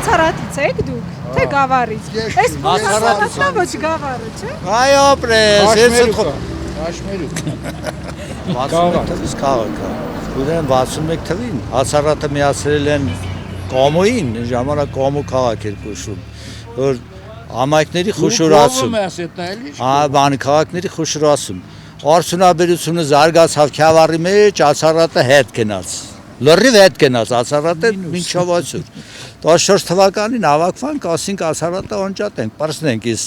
Ացարատից եք դուք, թե Գավառից։ Այս փոխհատուցն ոչ Գավառը, չէ՞։ Այո, պրես, Հաշմերուկ։ 61 թվից քաղաքը։ Ուրեմն 61 թվին Ացարատը միացրել են Կոմոյին, ժամանակ Կոմո քաղաք էր կոչվում, որ ամայքների խոշորացում։ Բանի քաղաքների խոշորացում։ Արդյունաբերությունը զարգացավ Քյավառի մեջ, Ացարատը հետ գնաց։ Լրիվ հետ գնաց Ացարատը մինչև այսօր։ 14 թվականին հավաքվանք, ասինք Ացարատը անջատենք, պարզնենք այս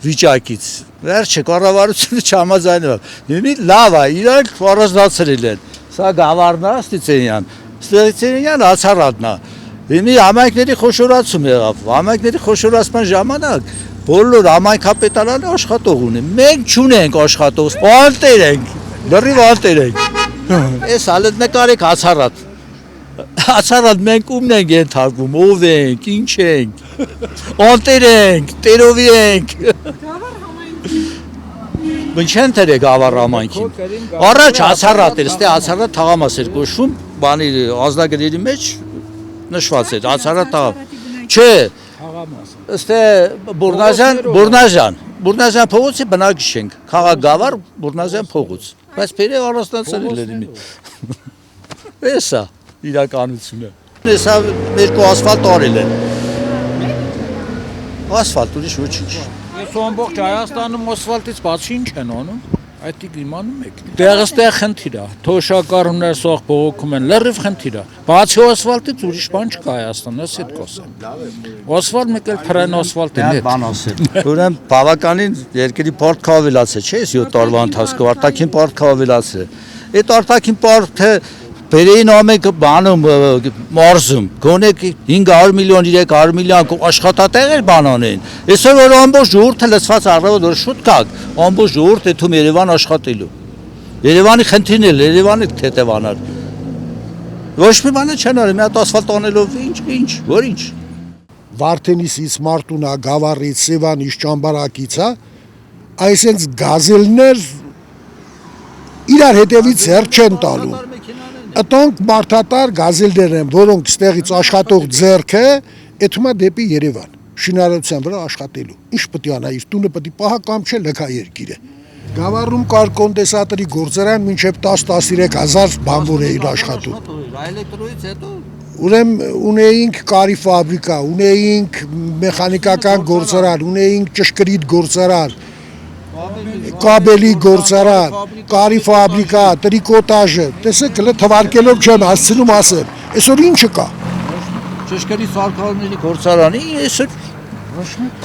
վիճակից։ Վերջը կառավարությունը չհամաձայնվավ։ Հիմի լավ է, իրանք խորոզացրել են։ Սա Գավառն է, Ստիծենյան Ացարատն է։ Հիմի համայնքների խոշորացում եղավ։ Համայնքների խոշորացման ժամանակ բոլոր համայնքապետարանը աշխատող ունի։ Մենք չունենք աշխատող, անտեր ենք, լրիվ անտեր ենք։ Այս հալը նկարեք Ացարատ։ Ացարատ մենք ումն ենք ենթարկվում, ով ենք, ինչ ենք։ Անտեր ենք, տերովի ենք։ Ինչ են տերը Գավառ համայնքին։ Առաջ Ացարատ էր, ստե Ացարատ թաղամաս էր կոչվում, բանի ազնագրերի մեջ նշված էր Ացարատ թաղամաս։ Չէ, ստե Բուրնազյան փողոցի բնակիչ ենք, քաղաք Գավառ, Բուրնազյան փողոց, բայց փերը առանձնացրել են իմի։ Էսա իրականությունը։ Էսա երկու ասֆալտ արել են։ Ասֆալտ ուրիշ ոչինչ։ Ես ամբողջ Հայաստանում ասֆալտից բացի ինչ են անում։ Այդիկ իմանում եք։ Տեղստեղ խնդիր է, թոշակառուներ սող բողոքում են, լրիվ խնդիր է։ Բացի ասֆալտից ուրիշ բան չկա Հայաստանում, ես այդ կոսեմ։ Ասֆալտ մեկ էլ փրեն ասֆալտ է։ Բան ասել։ Ուրեմն բավականին երկրի պարտք ավելացել, չէ՞, 7 տարվա ընթացքում արտաքին պարտք ավելացել։ Այդ արտաքին պարտքը Բերեին ամենք բանում մարզում, գոնե 500 միլիոն, 300 միլիոն աշխատատեղեր բանան են։ Այսօր որ ամբողջ ժողովուրդը լցված առավոտ որ շուտ կակ, ամբողջ ժողովուրդը թում Երևան աշխատելու։ Երևանի խնդիրն էլ Երևանի թեթևանար։ Ոչ մի բան չեն արել, մի հատ ասֆալտ անելով ինչ, որ ինչ։ Վարդենիսից, Մարտունա, Գավառից, Սևանից, Ճամբարակից, այսենց գազելներ իրար հետևից հեռ չեն տալու։ Ատոնք մարդատար գազելներ են, որոնք ստեղից աշխատող ձեռքը էթումա դեպի Երևան, շինարարության վրա աշխատելու։ Ինչ պետք է անա, իր տունը պետք է պահա կամ չէ լքա երկիրը։ Գավառում կար կոնդենսատորի գործարան մինչև 10-13 հազար բանվոր էին աշխատում։ Էլեկտրոյից հետո Ուրեմն ունեինք կարի ֆաբրիկա, ունեինք մեխանիկական գործարան, ունեինք ճշգրիտ գործարան, կաբելի գործարան, կարի ֆաբրիկա, տրիկոտաժը, տեսեք հələ թվարկելով չեմ հասցնում ասել, այսօր ինչը կա։ Ճշգրիտ սարքավորումների գործարանի այսօր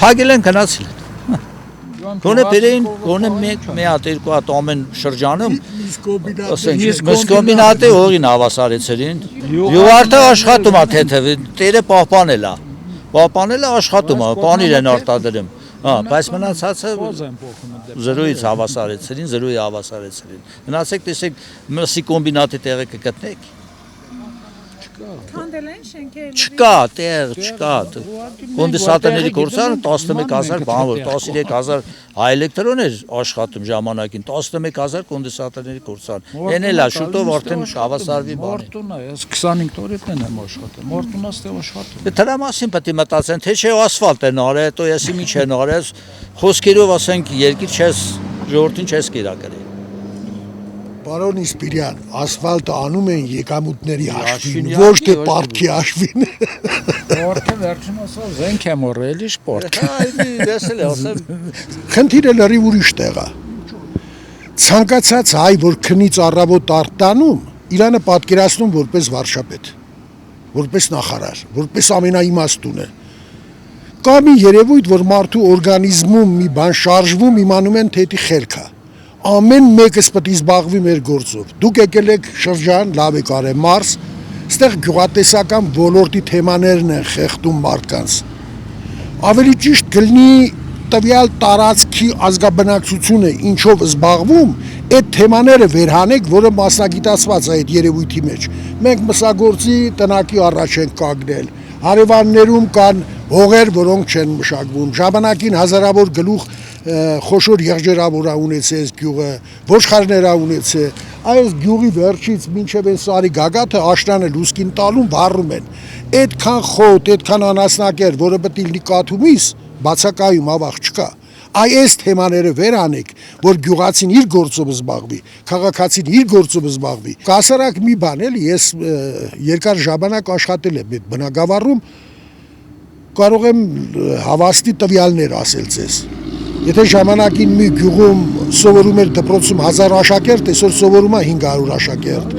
փակել են գնացել են։ Գոնե բերեին, գոնե մի հատ երկու հատ ամեն շրջանում, ասենք միսկոմբինատը հողին հավասարեցրին։ Յուղարտը աշխատում է թեթև, տերը պահպանել է աշխատում է, բանիր են արտադրում։ Բայց մնացածը զրոյից հավասարեցրին, Մնացեք տեսեք մսի կոմբինատի տեղը կգտնեք։ Քանդել են շենքեր։ Չկա, տեղ չկա։ Կոնդենսատորների գործարանը 11000 բանվոր, 13000 էլեկտրոն էր աշխատում ժամանակին, 11000 կոնդենսատորների գործարան։ Էն էլ է շուտով արդեն հավասարվի բան։ Մարտունա, ես 25 տարին եմ աշխատում, Մարտունա ստեղ աշխատում։ Դրա մասին պետք է մտածեն, թե չէ ասֆալտ են արել, հետո եսի ինչ են արել, խոսքերով ասենք երկիր չես, ժողովրդին չես կերակրել։ Պարոն Իսպիրյան, ասֆալտը անում են եկամուտների հաշվին, ոչ թե պարտքի հաշվին։ Պարտքը վերջին ասալ զենք եմ օրել, ինչ պարտք։ Խնդիրը լրիվ ուրիշ տեղ է։ Ցանկացած հայ, որ քնից առավոտ արտանում, իրանը պատկերացնում որպես վարշապետ, որպես նախարար, որպես ամենաիմաստունը։ Կա մի երևույթ, որ մարդու օրգանիզմում մի բան շարժվում, իմանում են թե դա խելք է։ Ամեն մեկս պետք է զբաղվի մեր գործով։ Դուք եկել եք շրջան, լավ եք արել մարզ, ստեղ գյուղատնտեսական ոլորտի թեմաներն են խեղդում մարդկանց։ Ավելի ճիշտ կլինի տվյալ տարածքի ազգաբնակչությունը ինչով զբաղվում, այդ թեմաները վերհանեք, որը մասնագիտացված է այդ երևույթի մեջ։ Մենք մսագործի տնակի առաջ ենք կանգնել։ Հարևաններում կան հողեր, որոնք չեն մշակվում։ Ժամանակին հազարավոր գլուխ խոշոր եղջերավոր ունեցեց գյուղը, ոչխարներ ունեցել, Այս գյուղի վերջից մինչև այն սարի գագաթը աշնանը լուսկին տալում վառում են։ Այդքան խոտ, այդքան անասնակեր, որը պետք է լինի կաթումից, բացակայում ավաղ չկա։ Այս թեմաները վեր անեք, որ գյուղացին իր գործով զբաղվի, քաղաքացին իր գործով զբաղվի։ Կասարակ մի բան էլի, ես երկար ժամանակ աշխատել եմ այդ բնակավարում, կարող եմ հավաստի տվյալներ ասել ձեզ։ Եթե ժամանակին մի գյուղում սովորում էր դպրոցում 1000 աշակերտ, այսօր սովորում է 500 աշակերտ։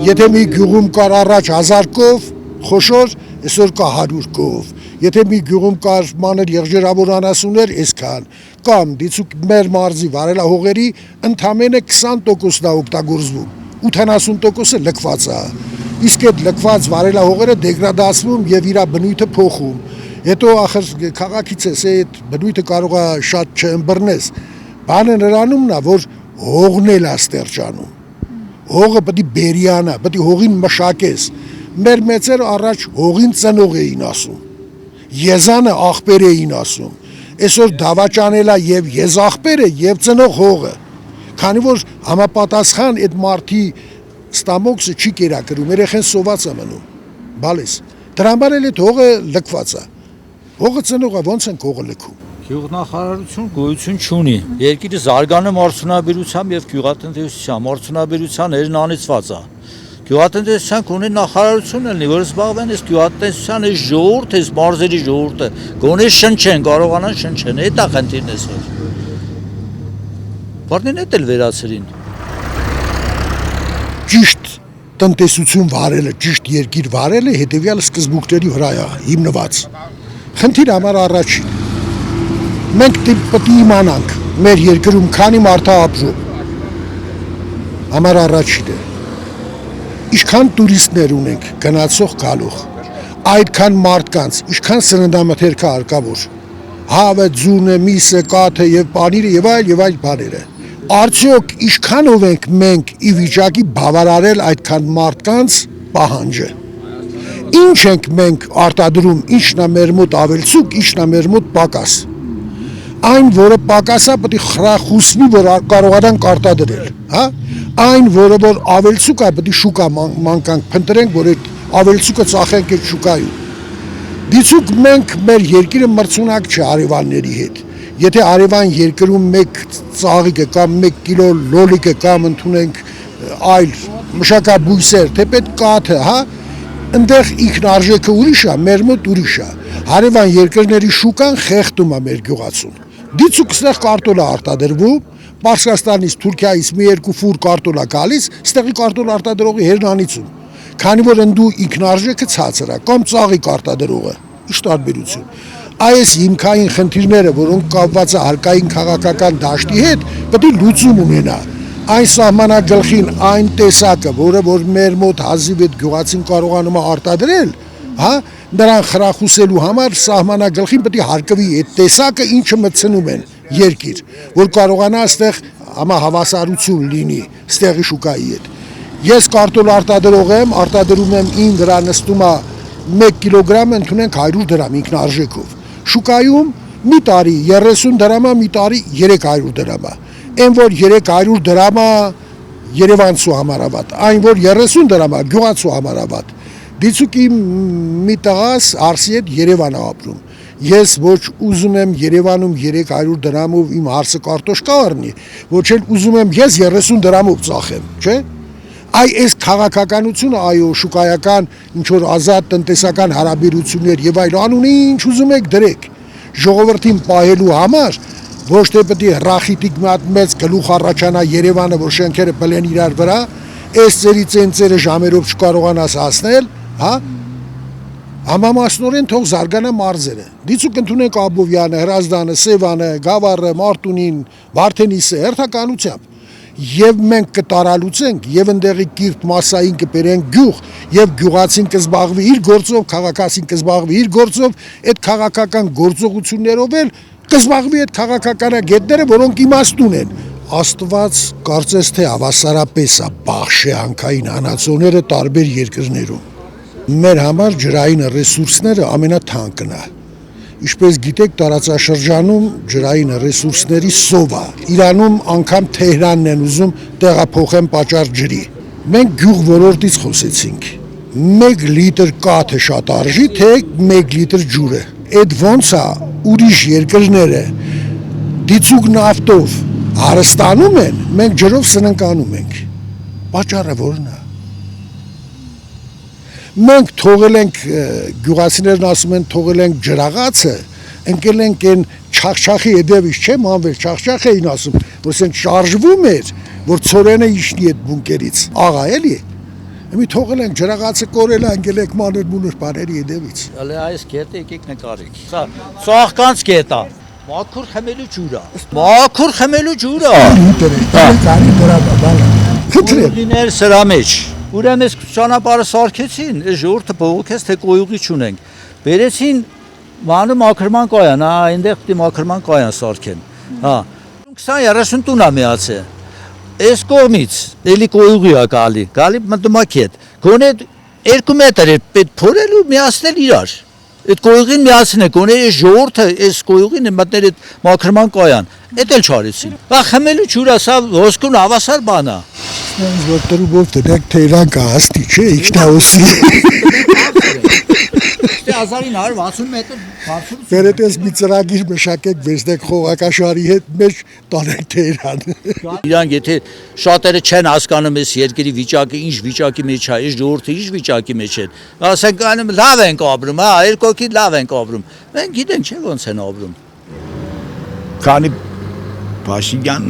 Եթե մի գյուղում կար առաջ 1000 կով, խոշոր, այսօր կա 100 կով։ Եթե մի գյուղում կար մանր եղջերավոր անասուններ, այսքան։ Կամ դիցուկ մեր մարզի վարելահողերի ընդամենը 20%-ն է օգտագործվում, 80%-ը լքված է։ Իսկ այդ լքված վարելահողերը դեգրադացվում եւ իր բնույթը փոխում։ Հետո ախր քաղաքից ես այդ բնույթը կարող է շատ չըմբռնես։ Բանը նրանումն է, որ հողն էլ է ստերջանում։ Հողը պետք է բերյանա, պետք է հողին մշակես։ Մեր մեծերը առաջ հողին ծնող էին ասում։ Եզանը աղբեր էին ասում։ Այսօր դավաճանել է եւ եզաղբերը եւ ծնող հողը։ Քանի որ համապատասխան այդ մարդի ստամոքսը չի կերակրում, երեխեն սոված է մնում։ Բալես։ Դրան բար էլ այդ հողը լքված է։ Հողը ծնողը ոնց են հողը լքում։ Գյուղնախարարություն գոյություն չունի։ Երկիրը զարգանում արդյունաբերությամբ եւ գյուղատնտեսությամբ, արդյունաբերության երն անիծված է։ Գյուղատնտեսության ունի նախարարություն լինի, որ զբաղվեն այս գյուղատնտեսության այս ժողովուրդը, այս մարզերի ժողովուրդը, գոնե շնչեն, կարողանան շնչեն, այդ է խնդիրն այսօր։ Բառնին էդ էլ վերացրին։ Ճիշտ տնտեսություն վարելը, ճիշտ երկիր վարելը հետևյալ սկզբունքների վրա է հիմնված։ Խնդիր համար առաջին։ Մենք պետք է իմանանք մեր երկրում քանի մարդ է ապրում։ Համար առաջինը։ Ինչքան տուրիստներ ունենք գնացող գալող, այդքան մարդկանց, ինչքան սննդամթերքը հարկավոր, հավը, ձունը, միսը, կաթը եւ պանիրը եւ այլ բաները։ Արդյոք ինչքանով ենք մենք ի վիճակի բավարարել այդքան մարդկանց պահանջը։ Ինչ ենք մենք արտադրում, ինչն է մեր մոտ ավելցուկ, ինչն է մեր մոտ պակաս։ Այն, որը պակասա, պետք է խրախուսնի, որ կարողանանք արտադրել, հա։ Այն, որը որ ավելցուկ է, պետք է շուկա մանկանք փնտրենք, որ այդ ավելցուկը ծախենք այդ շուկայում։ Դիցուկ մենք մեր երկիրը մրցունակ չէ արևանների հետ։ Եթե արևան երկրում 1 ծաղիկը կամ 1 կիլո լոլիկը կամ ընդունենք այլ մշակաբույսեր, թեպետ կաթը, հա, ընդեղ ինքնարժեքը ուրիշ է, մեր մոտ ուրիշ է։ Հարևան երկրների շուկան խեղդում է մեր գյուղացուն։ Դիցուկ ստեղ կարտոլ է արտադրվում, Պարսկաստանից, Թուրքիայից մի երկու ֆուր կարտոլ է գալիս, ստեղի կարտոլ արտադրողի հերնանիցում։ Քանի որ ընդու ինքնարժեքը ցածր է, կամ ծաղիկ արտադրողը, ինչ տարբերություն։ Այս հիմքային խնդիրները, որոնք կապված է հարկային քաղաքական դաշտի հետ, պետք է լուծում ունենա։ Այն սահմանագլխին, այն տեսակը, որը որ մեր մոտ հազիվ այդ գյուղացին կարողանում է արտադրել, հա, նրան խրախուսելու համար սահմանագլխին պետք է հարկվի այդ տեսակը, ինչը մտցնում են երկիր, որ կարողանա այստեղ համահավասարություն լինի ստեղի շուկայի հետ։ Ես կարտոլ արտադրող եմ, արտադրում եմ 9 դրա նստում է 1 կիլոգրամ, ընդունենք 100 դրամ ինքնարժեքով։ Շուկայում մի տարի 30 դրամ է, մի տարի 300 դրամ է։ Այն որ 300 դրամ է Երևանցու համարավատ, այն որ 30 դրամ է գյուղացու համարավատ։ Դիցուկի մի տղաս արսի հետ Երևան է ապրում։ Ես ոչ ուզում եմ Երևանում 300 դրամով իմ հարսը կարտոշկա առնի, ոչ էլ ուզում եմ ես 30 դրամով ծախեմ, չէ՞։ Այս քաղաքականությունը, այո, շուկայական ինչ որ ազատ տնտեսական հարաբերություններ եւ այլ անունի ինչ ուզում եք դրեք։ Ժողովրդին պահելու համար ոչ թե պետք է ռախիտիկ մեծ գլուխ առաջանա Երևանը, որ շենքերը բլեն իրար վրա, այս ծերի ցենցերը ժամերով չկարողանաս հասնել, հա։ Համամասնորեն թող զարգանա մարզերը։ Դիցուկ ընդունենք Աբովյանը, Հրազդանը, Սևանը, Գավառը, Մարտունին, Վարդենիսը հերթականությամբ։ Եվ մենք կտարալուծենք, եւ ընդեղի կիրթ մասային կբերենք գյուղ, եւ գյուղացին կզբաղվի իր գործով, քաղաքացին կզբաղվի իր գործով, այդ քաղաքական գործողություններով էլ կզբաղվի այդ քաղաքականագետները, որոնք իմաստուն են։ Աստված կարծես թե հավասարապես է բախշե հանքային հանածոները տարբեր երկրներում։ Մեր համար ջրային ռեսուրսները ամենաթանկն է։ Ինչպես գիտեք, տարածաշրջանում ջրային ռեսուրսների սով է։ Իրանում անգամ Թեհրանն են ուզում տեղափոխեն պատճառ ջրի։ Մենք գյուղ ոլորտից խոսեցինք։ 1 լիտր կաթը շատ արժի, թե 1 լիտր ջուրը։ Այդ ոնց է ուրիշ երկրները դիցուկ նավթով հարստանում են, մենք ջրով սննկանում ենք։ Պատճառը որն է։ Մենք թողել ենք գյուղացիներն ասում են թողել ենք ջրաղացը, ընկել ենք այն չախչախի հետևից, չէ՞, մանվել չախչախ էին ասում, որ ասեն շարժվում էր, որ ծորենը իշնի այդ բունկերից, աղա էլի։ Մի թողել ենք ջրաղացը կորել, ընկել ենք մանր մունր բաների հետևից։ Հələ այս գետը եկեք նկարեք։ Սա ծաղկանց գետ է։ Մաքուր խմելու ջուր է։ Մաքուր խմելու ջուր է։ Խնդրեմ։ Ուղիներ սրա մեջ։ Ուրեմն այս ճանապարհը սարքեցին, այս ժողովուրդը բողոքեց, թե կոյուղի չունենք։ Բերեցին մանու մաքրման կայան, հա, այնտեղ պիտի մաքրման կայան սարքեն։ Հա։ 20-30 տուն է միացել։ Այս կողմից էլի կոյուղի է գալի մտմակետ։ Գոնե 2 մետր է պետք փորել ու միացնել իրար։ Այդ կոյուղին միացնել, գոնե այս ժողովուրդը այս կոյուղին մտնել այդ մաքրման կայան։ Էդ էլ չարեցին։ Բա խմելու ջուրը սա ոսկուն հավասար բան է։ Ես որ տրուբով դրանք Թեհրան կա հաստի չէ, իջնաոսի։ Դե 1960 մետր բարձր։ Վերետես մի ծրագիր մշակեք վեստեք խողակաշարի հետ մեջ տանենք Թեհրան։ Իրանք եթե շատերը չեն հասկանում այս երկրի վիճակը, ինչ վիճակի մեջ է, այս ժողովուրդը ինչ վիճակի մեջ են։ Ասենք անում լավ ենք ապրում, հա, երկոքի լավ ենք ապրում։ Մենք գիտենք չէ ոնց են ապրում։ Քանի Փաշինյանն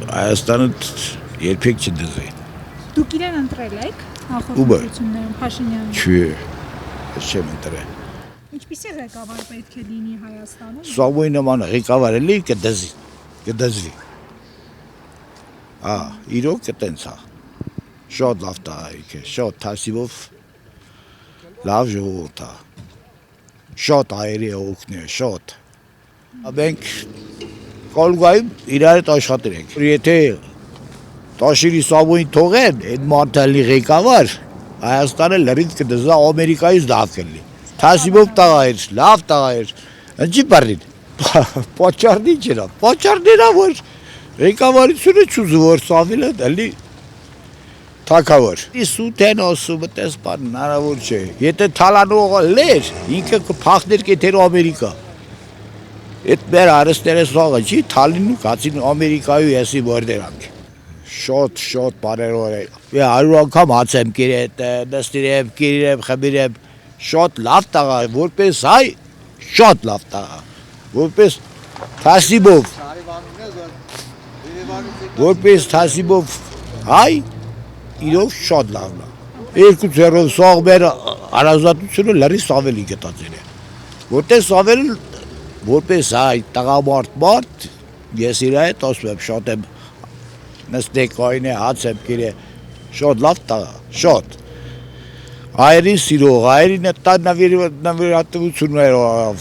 Հայաստանը երբեք չդզի։ Դուք իրեն ընտրել եք Ումը։ նախորդություններում Փաշինյանը։ Չէ, ես չեմ ընտրել։ Ինչպիսի ղեկավար պետք է լինի Հայաստանում։ Սովոյ նման ղեկավար էլի կդզի։ Իրոք կտենց է։ Շատ լավ տղայք է, շատ թասիվով լավ ժողովուրդ է։ Շատ այրի օգնի է, շատ։ Մենք կոլգայում իրար հետ աշխատենք։ Եթե Տաշիրի Սավոյին թողեն, այդ մարդալի ղեկավար Հայաստանը լրիվ կդզա Ամերիկայից լավ կլինի։ Թասիվով տղա էր, լավ տղա էր։ Ինչի բառին։ Պատճառն ինչ era։ Պատճառն era որ ղեկավարությունը չուզում որ Սավիլը դալի թակավոր։ Իսուտեն ասում այդպես բան հնարավոր չէ։ Եթե թալանողը լեր, ինքը կփախներ կեթեր Ամերիկա։ Այդ մեր արստերը սողը չի թալինու կացին Ամերիկայու եսի որդերանք։ Շատ բարերոր է։ 100 անգամ հաց եմ կերել, նստիրեմ, կերեմ, խմիրեմ, շատ լավ տղա, որպես հայ, շատ լավ տղա, որպես թասիբով հայ, իրով շատ լավն է։ Երկու ձեռով սաղ մեր հարազատությունը լրի Սավելի գտածել է։ Որտեղ Սավելը որպես հայ տղամարդ, ես իր հետ ասում եմ շատ եմ նստեք այն է հաց եմ կիրե, շատ լավ տղա, շատ։ Հայերի սիրող, հայերի նվիրատվություններ օրավ,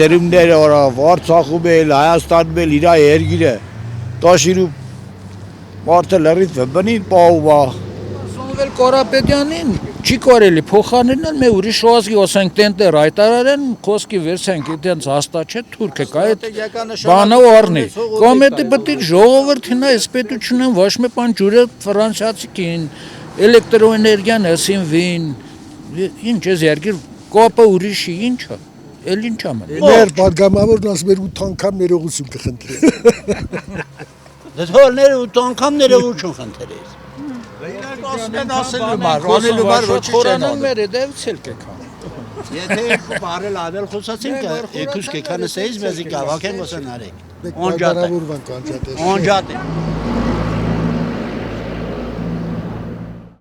դերումներ օրավ, Արցախում էլ, Հայաստանում էլ իրա երգիրը, Տաշիրու մարդը լրիվ բնին պահում է։ Սամվել Կարապետյանին չի կարելի փոխարինել մեր ուրիշ ազգի ասենք տենտեր հայտարարեն խոսքի վերցենք այդենց հաստատ չէ թուրքը կա այդ բանը առնի կամ դա պետք է ժողովրդին այս պետությունն ոչ մի բան ջուրը ֆրանսիացի կին էլեկտրոէներգիան ասինվին ինչ է երկիր կոպը ուրիշի ինչա էլ ինչա մեն Մեր պատգամավորն ասում էր 8 անգամ ներողություն կխնդրի։ Դեռ 8 անգամ ներողություն խնդրի։ Ասելու բար ոչ խորանան մեր դեպցել կքան Եթե երկու բարել ավել խոսացինք, երկուս կքանը սեյզ մեզի կավակեն ոսանարեք։ Ոնջատը։ Օնջատը։